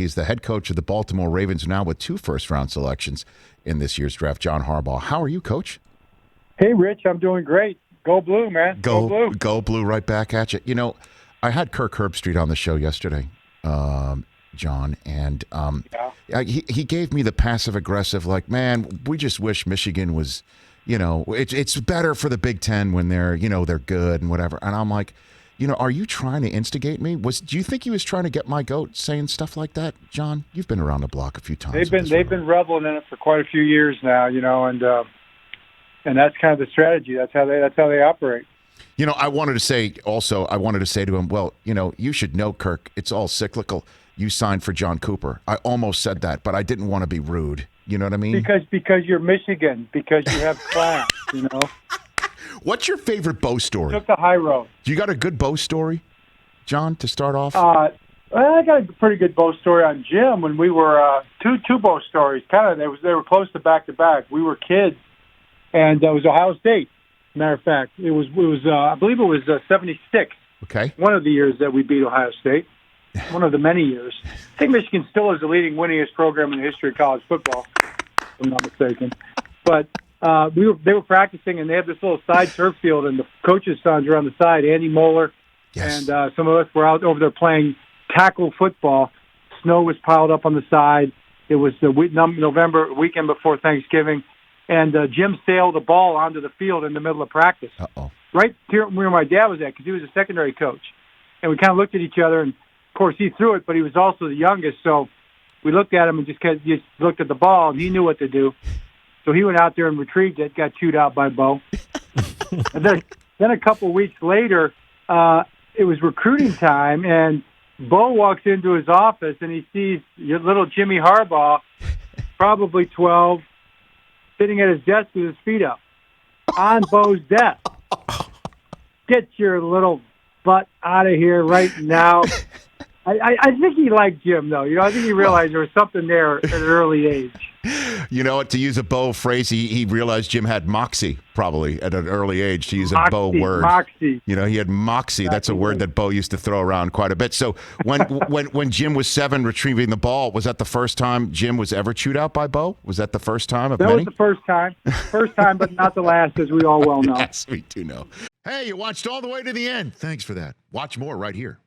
He's the head coach of the Baltimore Ravens, now with 2 first-round selections in this year's draft. John Harbaugh. How are you, Coach? Hey, Rich. I'm doing great. Go Blue, man. Go Blue. Go Blue right back at you. You know, I had Kirk Herbstreit on the show yesterday, John, and he gave me the passive-aggressive, like, man, we just wish Michigan was, it's better for the Big Ten when they're good and whatever. And I'm like, are you trying to instigate me? Do you think he was trying to get my goat saying stuff like that, John? You've been around the block a few times. They've been reveling in it for quite a few years now, and that's kind of the strategy. That's how they operate. I wanted to say to him, well, you should know, Kirk, it's all cyclical. You signed for John Cooper. I almost said that, but I didn't want to be rude. You know what I mean? Because you're Michigan, because you have class, What's your favorite Bo story? Took the high road. You got a good Bo story, John, to start off? I got a pretty good Bo story on Jim when we were two Bo stories. They were close to back to back. We were kids, and it was Ohio State. Matter of fact, it was I believe it was 76. Okay. One of the years that we beat Ohio State. One of the many years. I think Michigan still is the leading winningest program in the history of college football, if I'm not mistaken. But they were practicing, and they had this little side turf field, and the coaches' sons were on the side. Andy Moeller, yes, and some of us were out over there playing tackle football. Snow was piled up on the side. It was the November weekend before Thanksgiving, and Jim sailed a ball onto the field in the middle of practice. Uh-oh. Right here where my dad was at, because he was a secondary coach. And we kind of looked at each other, and, of course, he threw it, but he was also the youngest, so we looked at him and just looked at the ball, and he knew what to do. So he went out there and retrieved it, got chewed out by Bo. And then a couple of weeks later, it was recruiting time, and Bo walks into his office, and he sees little Jimmy Harbaugh, probably 12, sitting at his desk with his feet up on Bo's desk. Get your little butt out of here right now. I think he liked Jim, though. I think he realized there was something there at an early age. You know what? To use a Bo phrase, he realized Jim had moxie probably at an early age. To use a Bo word, moxie. He had moxie. That's a word that Bo used to throw around quite a bit. So when Jim was 7 retrieving the ball, was that the first time Jim was ever chewed out by Bo? Was that the first time of that many? That was the first time, but not the last, as we all well know. Yes, we do know. Hey, you watched all the way to the end. Thanks for that. Watch more right here.